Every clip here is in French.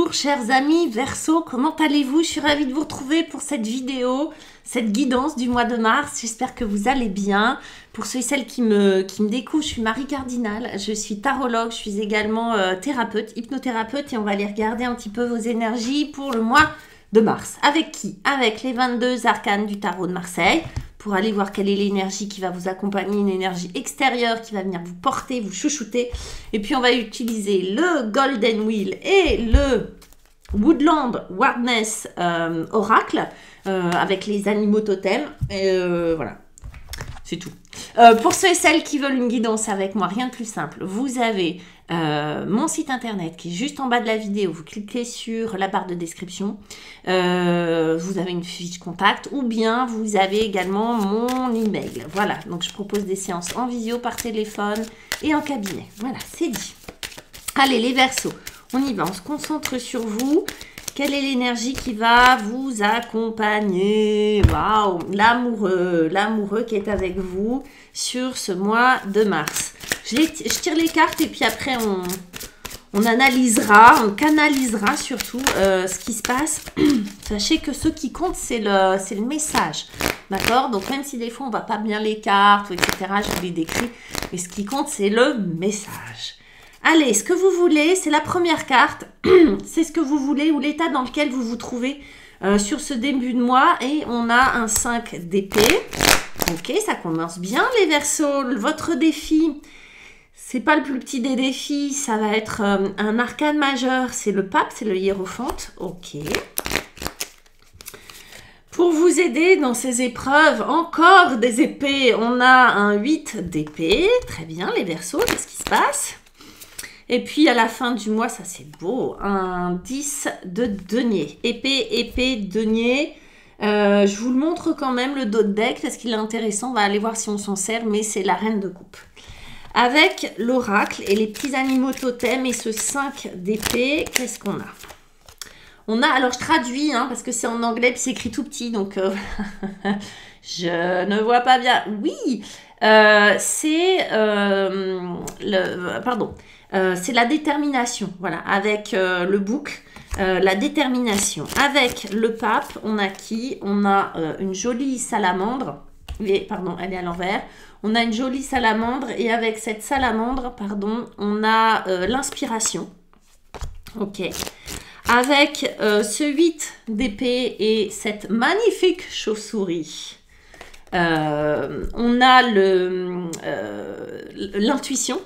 Bonjour chers amis Verseau, comment allez-vous? Je suis ravie de vous retrouver pour cette vidéo, cette guidance du mois de mars. J'espère que vous allez bien. Pour ceux et celles qui me découvrent, je suis Marie Cardinal, je suis tarologue, je suis également thérapeute, hypnothérapeute et on va aller regarder un petit peu vos énergies pour le mois de mars. Avec qui? Avec les 22 arcanes du tarot de Marseille. Pour aller voir quelle est l'énergie qui va vous accompagner, une énergie extérieure qui va venir vous porter, vous chouchouter. Et puis on va utiliser le Golden Wheel et le Woodland Wardness Oracle avec les animaux totems. Voilà, c'est tout. Pour ceux et celles qui veulent une guidance avec moi, rien de plus simple. Vous avez mon site internet qui est juste en bas de la vidéo. Vous cliquez sur la barre de description. Vous avez une fiche contact ou bien vous avez également mon email. Voilà, donc je propose des séances en visio, par téléphone et en cabinet. Voilà, c'est dit. Allez, les Verseaux, on y va. On se concentre sur vous. Quelle est l'énergie qui va vous accompagner? Waouh, l'amoureux qui est avec vous sur ce mois de mars. Je tire les cartes et puis après on analysera, on canalisera surtout ce qui se passe. Sachez que ce qui compte, c'est le message. D'accord? Donc même si des fois on ne voit pas bien les cartes, etc., je vous les décris. Mais ce qui compte, c'est le message. Allez, ce que vous voulez, c'est la première carte. C'est ce que vous voulez ou l'état dans lequel vous vous trouvez sur ce début de mois. Et on a un 5 d'épée. Ok, ça commence bien les Verseaux. Votre défi, c'est pas le plus petit des défis. Ça va être un arcane majeur. C'est le pape, c'est le hiérophante. Ok. Pour vous aider dans ces épreuves, encore des épées. On a un 8 d'épée. Très bien les Verseaux, qu'est-ce qui se passe? Et puis à la fin du mois, ça c'est beau, un 10 de denier. Épée, denier. Je vous le montre quand même, le dos de deck, parce qu'il est intéressant. On va aller voir si on s'en sert, mais c'est la reine de coupe. Avec l'oracle et les petits animaux totems et ce 5 d'épée, qu'est-ce qu'on a? On a, alors je traduis, hein, parce que c'est en anglais, puis c'est écrit tout petit, donc je ne vois pas bien. Oui, c'est c'est la détermination, voilà, avec le bouc, la détermination. Avec le pape, on a qui? On a une jolie salamandre, pardon, elle est à l'envers. On a une jolie salamandre et avec cette salamandre, pardon, on a l'inspiration. Ok. Avec ce 8 d'épée et cette magnifique chauve-souris, on a l'intuition.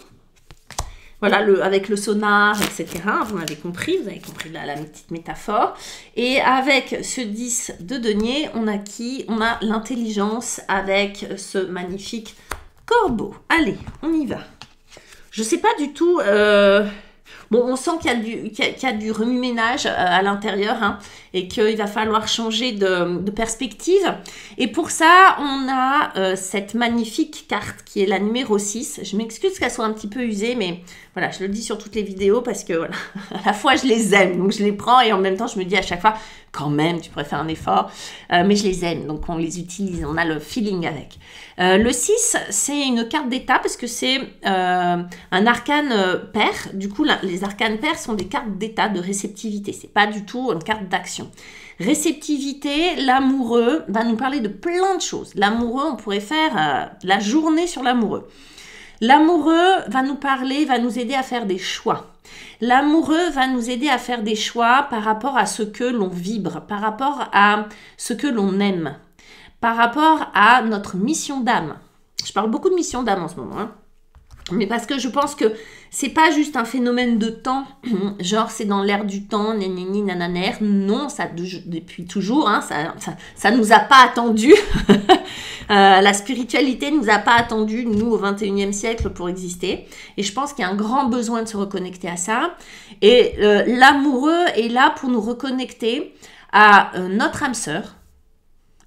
Voilà, avec le sonar, etc. Vous avez compris la petite métaphore. Et avec ce 10 de denier, on a qui? On a l'intelligence avec ce magnifique corbeau. Allez, on y va. Je ne sais pas du tout... Bon, on sent qu'il y a du remue-ménage à l'intérieur hein, et qu'il va falloir changer de perspective. Et pour ça, on a cette magnifique carte qui est la numéro 6. Je m'excuse qu'elle soit un petit peu usée, mais voilà, je le dis sur toutes les vidéos parce que voilà, à la fois je les aime, donc je les prends et en même temps je me dis à chaque fois, quand même, tu pourrais faire un effort. Mais je les aime, donc on les utilise, on a le feeling avec. Le 6, c'est une carte d'état parce que c'est un arcane pair. Du coup, les arcanes pairs sont des cartes d'état, de réceptivité. C'est pas du tout une carte d'action. Réceptivité, l'amoureux va nous parler de plein de choses. L'amoureux, on pourrait faire la journée sur l'amoureux. L'amoureux va nous parler, va nous aider à faire des choix. L'amoureux va nous aider à faire des choix par rapport à ce que l'on vibre, par rapport à ce que l'on aime, par rapport à notre mission d'âme. Je parle beaucoup de mission d'âme en ce moment, hein. Mais parce que je pense que c'est pas juste un phénomène de temps, genre c'est dans l'air du temps, nanani, nananer. Non, ça depuis toujours, hein, ça nous a pas attendu. La spiritualité nous a pas attendu, nous, au 21e siècle pour exister. Et je pense qu'il y a un grand besoin de se reconnecter à ça. Et l'amoureux est là pour nous reconnecter à notre âme sœur.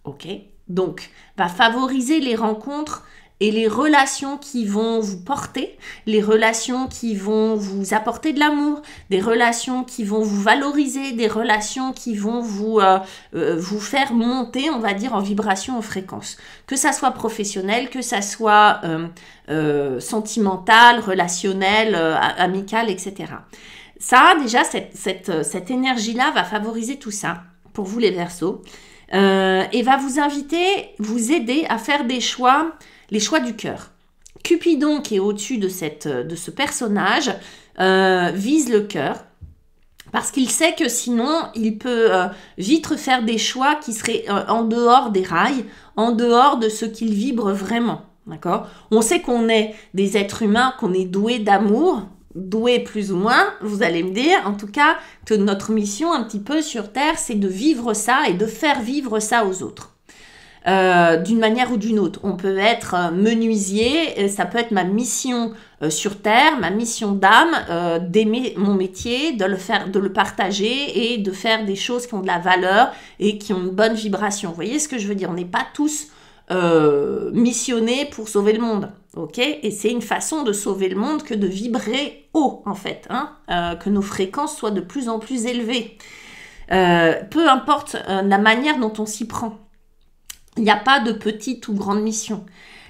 Ok, donc va favoriser les rencontres et les relations qui vont vous porter, les relations qui vont vous apporter de l'amour, des relations qui vont vous valoriser, des relations qui vont vous faire monter, on va dire, en vibration, en fréquence. Que ça soit professionnel, que ça soit sentimental, relationnel, amical, etc. Ça, déjà, cette énergie-là va favoriser tout ça pour vous les Verseaux et va vous aider à faire des choix, les choix du cœur. Cupidon, qui est au-dessus de ce personnage, vise le cœur parce qu'il sait que sinon, il peut vite faire des choix qui seraient en dehors des rails, en dehors de ce qu'il vibre vraiment. D'accord ? On sait qu'on est des êtres humains, qu'on est doués d'amour, doués plus ou moins, vous allez me dire, en tout cas, que notre mission un petit peu sur Terre, c'est de vivre ça et de faire vivre ça aux autres. D'une manière ou d'une autre. On peut être menuisier, ça peut être ma mission sur Terre, ma mission d'âme, d'aimer mon métier, de le partager et de faire des choses qui ont de la valeur et qui ont une bonne vibration. Vous voyez ce que je veux dire? On n'est pas tous missionnés pour sauver le monde, ok? Et c'est une façon de sauver le monde que de vibrer haut, en fait, hein? Que nos fréquences soient de plus en plus élevées. Peu importe la manière dont on s'y prend. Il n'y a pas de petite ou grande mission.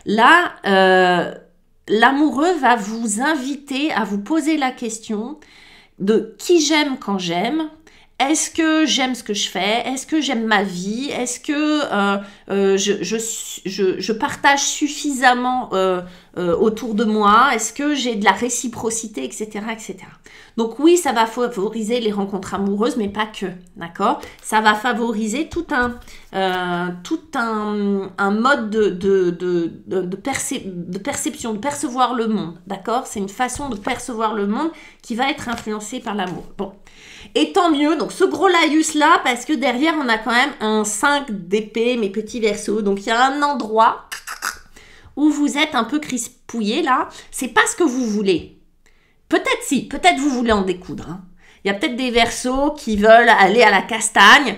Là, l'amoureux va vous inviter à vous poser la question de qui j'aime quand j'aime. Est-ce que j'aime ce que je fais? Est-ce que j'aime ma vie? Est-ce que je partage suffisamment autour de moi? Est-ce que j'ai de la réciprocité, etc., etc. Donc oui, ça va favoriser les rencontres amoureuses, mais pas que, d'accord? Ça va favoriser tout un mode de perception, de percevoir le monde, d'accord? C'est une façon de percevoir le monde qui va être influencée par l'amour. Bon. Et tant mieux, donc ce gros laïus là, parce que derrière on a quand même un 5 d'épée, mes petits Verseaux, donc il y a un endroit où vous êtes un peu crispouillé là, c'est pas ce que vous voulez. Peut-être si, peut-être vous voulez en découdre. Hein. Il y a peut-être des Verseaux qui veulent aller à la castagne,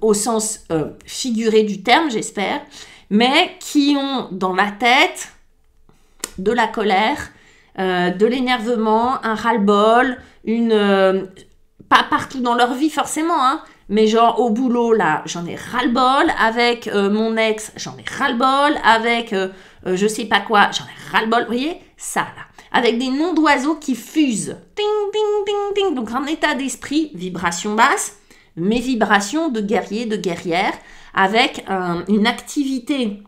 au sens figuré du terme j'espère, mais qui ont dans la tête de la colère, de l'énervement, un ras-le-bol, pas partout dans leur vie forcément, hein, mais genre au boulot, là, j'en ai ras-le-bol, avec mon ex, j'en ai ras-le-bol, avec je sais pas quoi, j'en ai ras-le-bol, vous voyez, ça là, avec des noms d'oiseaux qui fusent, ting, ting, ting, ting, donc un état d'esprit, vibration basse, mais vibration de guerrier, de guerrière, avec une activité,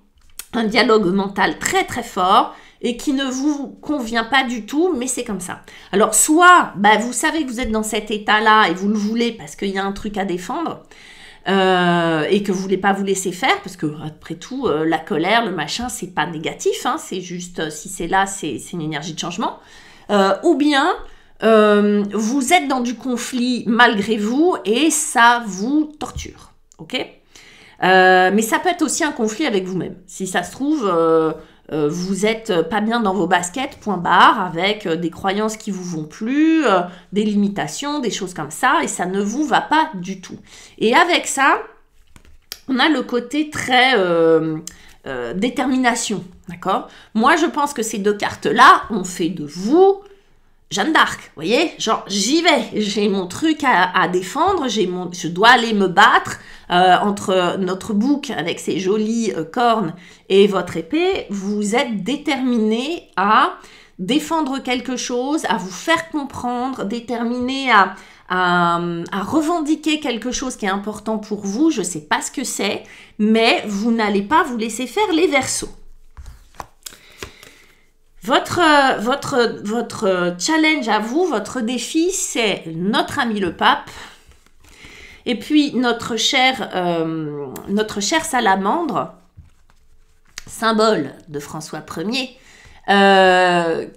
un dialogue mental très très fort, et qui ne vous convient pas du tout, mais c'est comme ça. Alors, soit vous savez que vous êtes dans cet état-là et vous le voulez parce qu'il y a un truc à défendre et que vous ne voulez pas vous laisser faire, parce que après tout, la colère, le machin, c'est pas négatif, hein, c'est juste, si c'est là, c'est une énergie de changement. Ou bien, vous êtes dans du conflit malgré vous et ça vous torture, ok? Mais ça peut être aussi un conflit avec vous-même. Si ça se trouve... vous êtes pas bien dans vos baskets, point barre, avec des croyances qui vous vont plus, des limitations, des choses comme ça, et ça ne vous va pas du tout. Et avec ça, on a le côté très détermination, d'accord? Moi, je pense que ces deux cartes-là ont fait de vous Jeanne d'Arc, vous voyez? Genre, j'y vais, j'ai mon truc à défendre, je dois aller me battre entre notre bouc avec ses jolies cornes et votre épée. Vous êtes déterminé à défendre quelque chose, à vous faire comprendre, déterminé à revendiquer quelque chose qui est important pour vous. Je ne sais pas ce que c'est, mais vous n'allez pas vous laisser faire les Verseaux. Votre challenge à vous, votre défi, c'est notre ami le pape et puis notre chère salamandre, symbole de François Ier,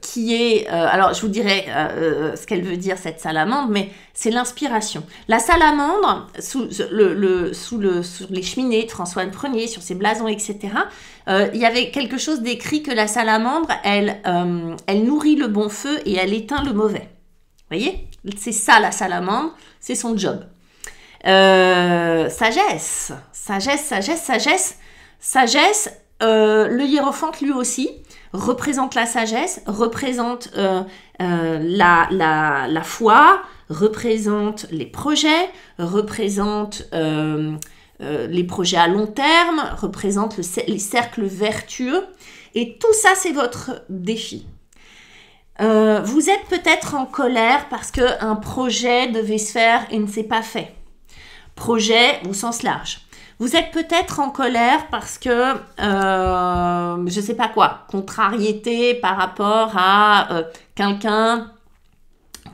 qui est... alors, je vous dirai ce qu'elle veut dire, cette salamandre, mais c'est l'inspiration. La salamandre, sur les cheminées de François Ier, sur ses blasons, etc., il y avait quelque chose d'écrit que la salamandre, elle nourrit le bon feu et elle éteint le mauvais. Vous voyez? C'est ça, la salamandre, c'est son job. Sagesse, le hiérophante, lui aussi, représente la sagesse, représente la foi, représente les projets, représente les projets à long terme, représente les cercles vertueux. Et tout ça, c'est votre défi. Vous êtes peut-être en colère parce qu'un projet devait se faire et ne s'est pas fait. Projet au sens large. Vous êtes peut-être en colère parce que, je ne sais pas quoi, contrariété par rapport à quelqu'un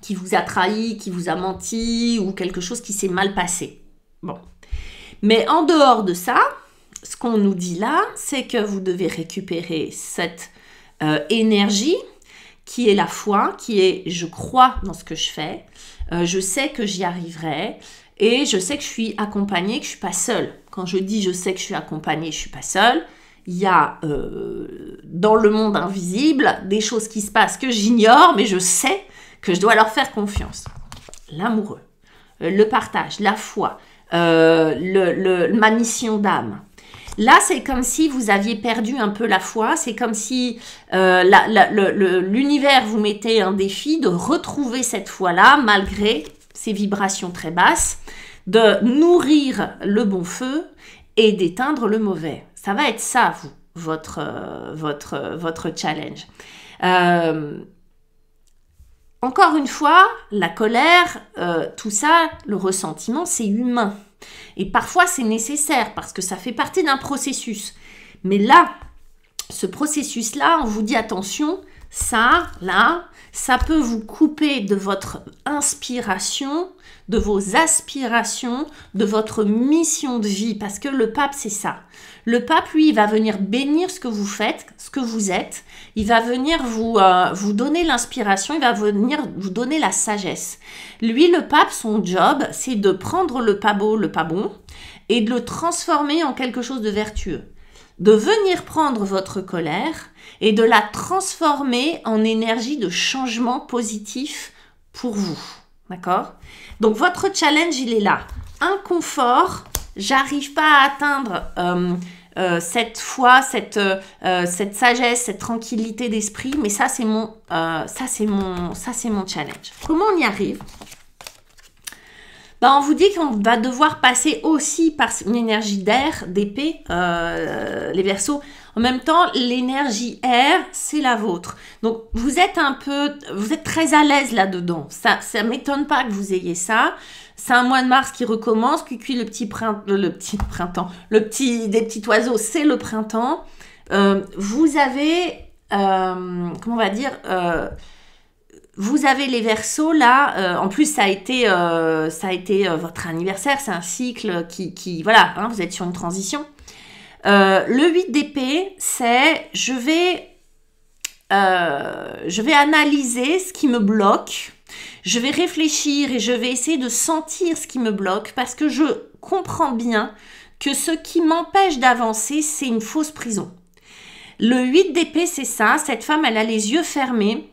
qui vous a trahi, qui vous a menti ou quelque chose qui s'est mal passé. Bon. Mais en dehors de ça, ce qu'on nous dit là, c'est que vous devez récupérer cette énergie qui est la foi, qui est je crois dans ce que je fais, je sais que j'y arriverai et je sais que je suis accompagnée, que je ne suis pas seule. Quand je dis je sais que je suis accompagnée, je ne suis pas seule, il y a dans le monde invisible des choses qui se passent que j'ignore, mais je sais que je dois leur faire confiance. L'amoureux, le partage, la foi, ma mission d'âme. Là, c'est comme si vous aviez perdu un peu la foi, c'est comme si l'univers vous mettait un défi de retrouver cette foi-là, malgré ces vibrations très basses, de nourrir le bon feu et d'éteindre le mauvais. Ça va être ça, votre challenge. Encore une fois, la colère, tout ça, le ressentiment, c'est humain. Et parfois, c'est nécessaire parce que ça fait partie d'un processus. Mais là, ce processus-là, on vous dit attention, ça, là, ça peut vous couper de votre inspiration, de vos aspirations, de votre mission de vie. Parce que le pape, c'est ça. Le pape, lui, il va venir bénir ce que vous faites, ce que vous êtes. Il va venir vous donner l'inspiration, il va venir vous donner la sagesse. Lui, le pape, son job, c'est de prendre le pas beau, le pas bon, et de le transformer en quelque chose de vertueux. De venir prendre votre colère et de la transformer en énergie de changement positif pour vous. D'accord ? Donc, votre challenge, il est là. Inconfort, j'arrive pas à atteindre cette foi, cette sagesse, cette tranquillité d'esprit, mais ça, c'est mon challenge. Comment on y arrive ? On vous dit qu'on va devoir passer aussi par une énergie d'air, d'épée, les Verseaux. En même temps, l'énergie air, c'est la vôtre. Donc, vous êtes très à l'aise là-dedans. Ça m'étonne pas que vous ayez ça. C'est un mois de mars qui recommence. Cuicui, des petits oiseaux, c'est le printemps. Vous avez, vous avez les Verseaux là, en plus ça a été votre anniversaire, c'est un cycle qui voilà, hein, vous êtes sur une transition. Le 8 d'épée, c'est je vais analyser ce qui me bloque, je vais réfléchir et je vais essayer de sentir ce qui me bloque parce que je comprends bien que ce qui m'empêche d'avancer, c'est une fausse prison. Le 8 d'épée, c'est ça, cette femme, elle a les yeux fermés.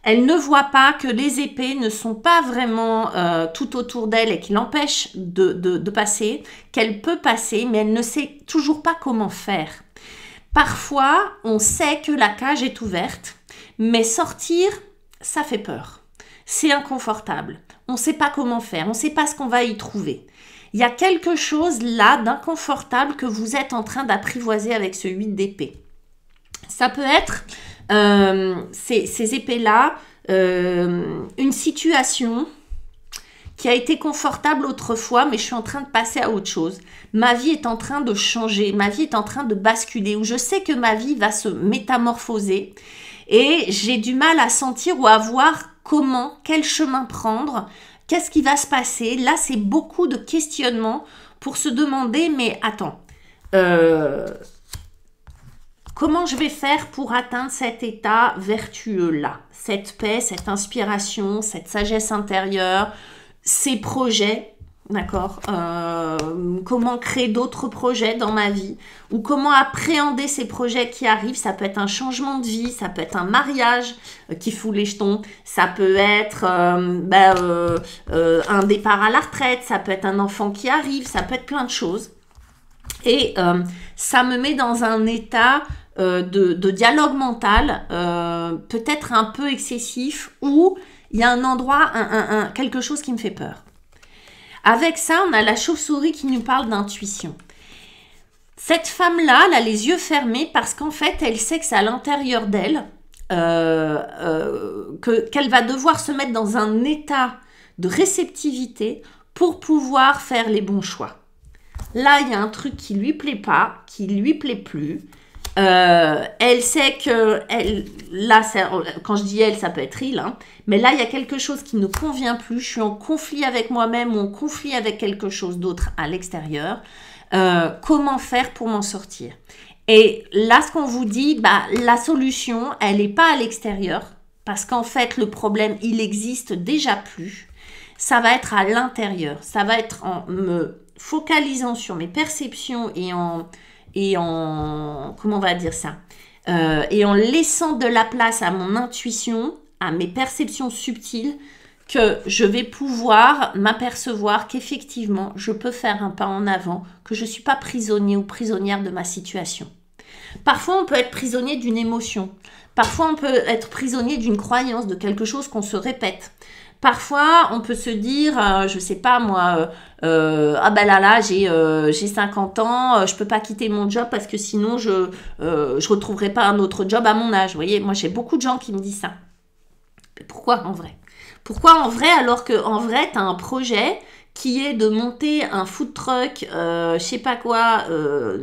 Elle ne voit pas que les épées ne sont pas vraiment tout autour d'elle et qui l'empêchent de passer, qu'elle peut passer, mais elle ne sait toujours pas comment faire. Parfois, on sait que la cage est ouverte, mais sortir, ça fait peur. C'est inconfortable. On ne sait pas comment faire, on ne sait pas ce qu'on va y trouver. Il y a quelque chose là d'inconfortable que vous êtes en train d'apprivoiser avec ce 8 d'épée. Ça peut être... ces épées-là, une situation qui a été confortable autrefois, mais je suis en train de passer à autre chose. Ma vie est en train de changer, ma vie est en train de basculer, où je sais que ma vie va se métamorphoser et j'ai du mal à sentir ou à voir comment, quel chemin prendre, qu'est-ce qui va se passer. Là, c'est beaucoup de questionnements pour se demander, mais attends, comment je vais faire pour atteindre cet état vertueux-là, cette paix, cette inspiration, cette sagesse intérieure, ces projets, d'accord, comment créer d'autres projets dans ma vie ou comment appréhender ces projets qui arrivent. Ça peut être un changement de vie, ça peut être un mariage qui fout les jetons, ça peut être un départ à la retraite, ça peut être un enfant qui arrive, ça peut être plein de choses. Et ça me met dans un état de dialogue mental, peut-être un peu excessif, où il y a un endroit, quelque chose qui me fait peur. Avec ça, on a la chauve-souris qui nous parle d'intuition. Cette femme-là, elle a les yeux fermés parce qu'en fait, elle sait que c'est à l'intérieur d'elle, qu'elle va devoir se mettre dans un état de réceptivité pour pouvoir faire les bons choix. Là, il y a un truc qui lui plaît pas, qui lui plaît plus. Elle sait que là, quand je dis elle, ça peut être il, hein, mais là, il y a quelque chose qui ne convient plus. Je suis en conflit avec moi-même ou en conflit avec quelque chose d'autre à l'extérieur. Comment faire pour m'en sortir? Et là, ce qu'on vous dit, la solution, elle n'est pas à l'extérieur, parce qu'en fait, le problème, il existe déjà plus. Ça va être à l'intérieur. Ça va être en me focalisant sur mes perceptions et en comment on va dire ça, et en laissant de la place à mon intuition, à mes perceptions subtiles, que je vais pouvoir m'apercevoir qu'effectivement, je peux faire un pas en avant, que je ne suis pas prisonnier ou prisonnière de ma situation. Parfois, on peut être prisonnier d'une émotion. Parfois, on peut être prisonnier d'une croyance, de quelque chose qu'on se répète. Parfois, on peut se dire, je sais pas moi, ah ben là, j'ai 50 ans, je peux pas quitter mon job parce que sinon, je retrouverai pas un autre job à mon âge. Vous voyez, moi, j'ai beaucoup de gens qui me disent ça. Mais pourquoi en vrai? Pourquoi en vrai alors qu'en vrai, tu as un projet qui est de monter un food truck, je sais pas quoi,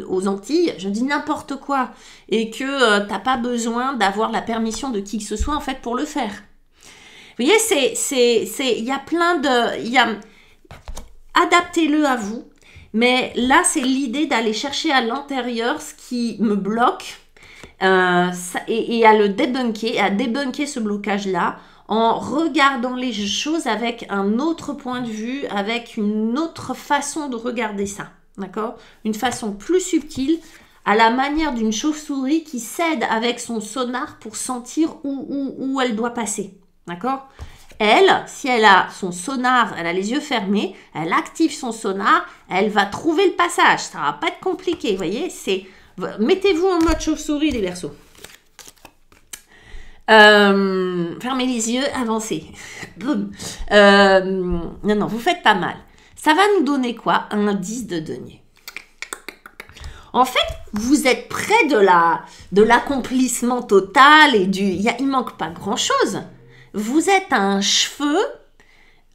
aux Antilles, je dis n'importe quoi, et que t'as pas besoin d'avoir la permission de qui que ce soit en fait pour le faire. Vous voyez, il y a plein de... Adaptez-le à vous, mais là, c'est l'idée d'aller chercher à l'intérieur ce qui me bloque et à le débunker, à débunker ce blocage-là en regardant les choses avec un autre point de vue, avec une autre façon de regarder ça, d'accord? Une façon plus subtile, à la manière d'une chauve-souris qui s'aide avec son sonar pour sentir où elle doit passer. D'accord? Elle, si elle a son sonar, elle a les yeux fermés, elle active son sonar, elle va trouver le passage. Ça va pas être compliqué, vous voyez? Mettez-vous en mode chauve-souris, les Verseaux. Fermez les yeux, avancez. Boum. Non, vous faites pas mal. Ça va nous donner quoi? Un indice de denier. En fait, vous êtes près de l'accomplissement total et il manque pas grand-chose. Vous êtes à un cheveu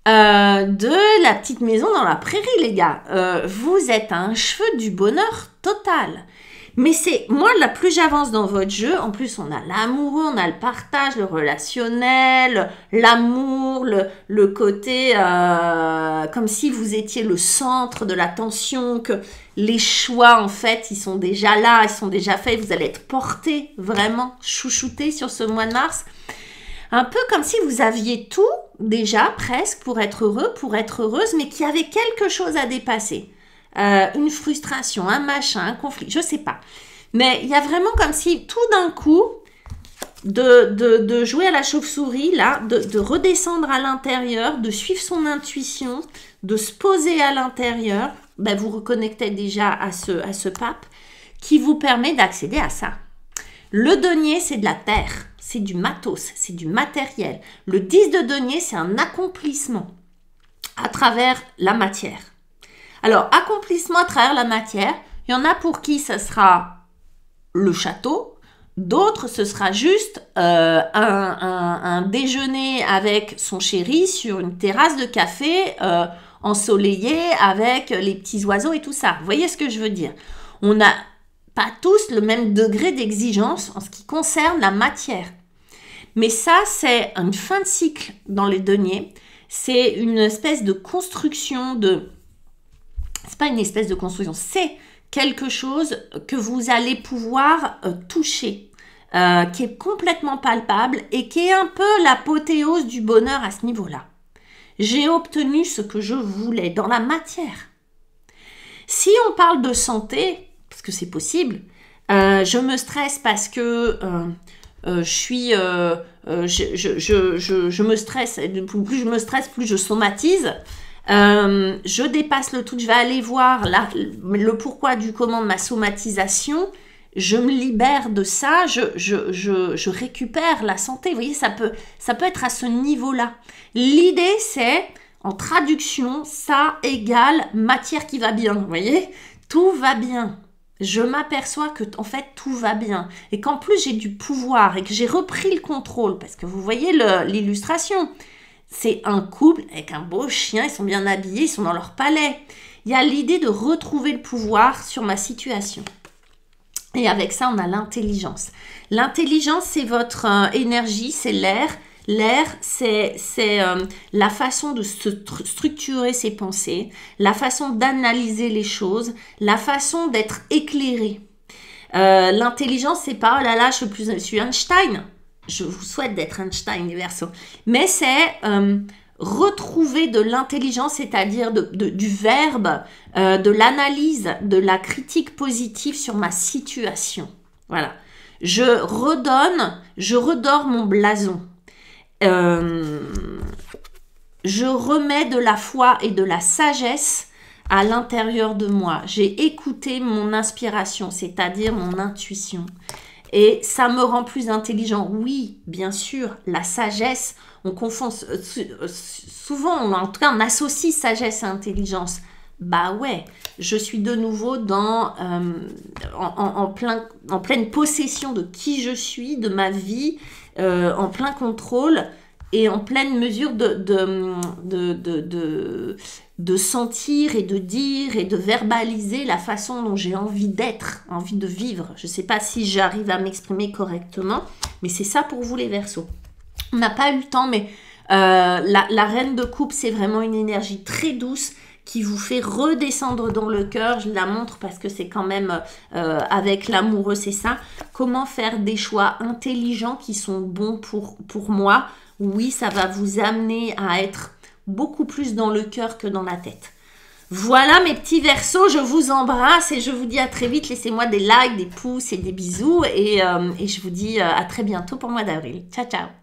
de la petite maison dans la prairie, les gars. Vous êtes à un cheveu du bonheur total. Mais moi, là, plus j'avance dans votre jeu, en plus, on a l'amoureux, on a le partage, le relationnel, l'amour, le côté comme si vous étiez le centre de l'attention, que les choix, en fait, ils sont déjà là, ils sont déjà faits, vous allez être porté, vraiment chouchouté sur ce mois de mars. Un peu comme si vous aviez tout déjà, presque, pour être heureux, pour être heureuse, mais qu'il y avait quelque chose à dépasser. Une frustration, un machin, un conflit, je sais pas. Mais il y a vraiment comme si tout d'un coup, de jouer à la chauve-souris, là, de redescendre à l'intérieur, de suivre son intuition, de se poser à l'intérieur, vous reconnectez déjà à ce pape qui vous permet d'accéder à ça. Le denier, c'est de la terre, c'est du matos, c'est du matériel. Le 10 de denier, c'est un accomplissement à travers la matière. Alors, accomplissement à travers la matière, il y en a pour qui ce sera le château, d'autres ce sera juste un déjeuner avec son chéri sur une terrasse de café ensoleillée avec les petits oiseaux et tout ça. Vous voyez ce que je veux dire? On n'a pas tous le même degré d'exigence en ce qui concerne la matière. Mais ça, c'est une fin de cycle dans les deniers. C'est une espèce de construction c'est pas une espèce de construction, c'est quelque chose que vous allez pouvoir toucher, qui est complètement palpable et qui est un peu l'apothéose du bonheur à ce niveau-là. J'ai obtenu ce que je voulais dans la matière. Si on parle de santé, parce que c'est possible, je me stresse parce que je me stresse, plus je me stresse, plus je somatise. Je dépasse le truc, je vais aller voir le pourquoi du comment de ma somatisation, je me libère de ça, je récupère la santé. Vous voyez, ça peut être à ce niveau-là. L'idée, c'est, en traduction, ça égale matière qui va bien. Vous voyez, tout va bien. Je m'aperçois que en fait tout va bien et qu'en plus j'ai du pouvoir et que j'ai repris le contrôle parce que vous voyez l'illustration. C'est un couple avec un beau chien, ils sont bien habillés, ils sont dans leur palais. Il y a l'idée de retrouver le pouvoir sur ma situation. Et avec ça, on a l'intelligence. L'intelligence, c'est votre énergie, c'est l'air. L'air, c'est la façon de structurer ses pensées, la façon d'analyser les choses, la façon d'être éclairé. L'intelligence, c'est pas « oh là là, je suis Einstein ». Je vous souhaite d'être Einstein, les Verseaux. Mais c'est retrouver de l'intelligence, c'est-à-dire du verbe, de l'analyse, de la critique positive sur ma situation. Voilà. Je redore mon blason. Je remets de la foi et de la sagesse à l'intérieur de moi. J'ai écouté mon inspiration, c'est-à-dire mon intuition. Et ça me rend plus intelligent. Oui, bien sûr, la sagesse, on confond souvent, en tout cas, on associe sagesse à intelligence. Bah ouais, je suis de nouveau en pleine possession de qui je suis, de ma vie, en plein contrôle et en pleine mesure de sentir et de dire et de verbaliser la façon dont j'ai envie d'être, envie de vivre. Je ne sais pas si j'arrive à m'exprimer correctement, mais c'est ça pour vous les Verseaux. On n'a pas eu le temps, mais la reine de coupe, c'est vraiment une énergie très douce qui vous fait redescendre dans le cœur. Je la montre parce que c'est quand même avec l'amoureux, c'est ça. Comment faire des choix intelligents qui sont bons pour moi. Oui, ça va vous amener à être beaucoup plus dans le cœur que dans la tête. Voilà mes petits Verseaux, je vous embrasse et je vous dis à très vite. Laissez-moi des likes, des pouces et des bisous. Et je vous dis à très bientôt pour le mois d'avril. Ciao, ciao.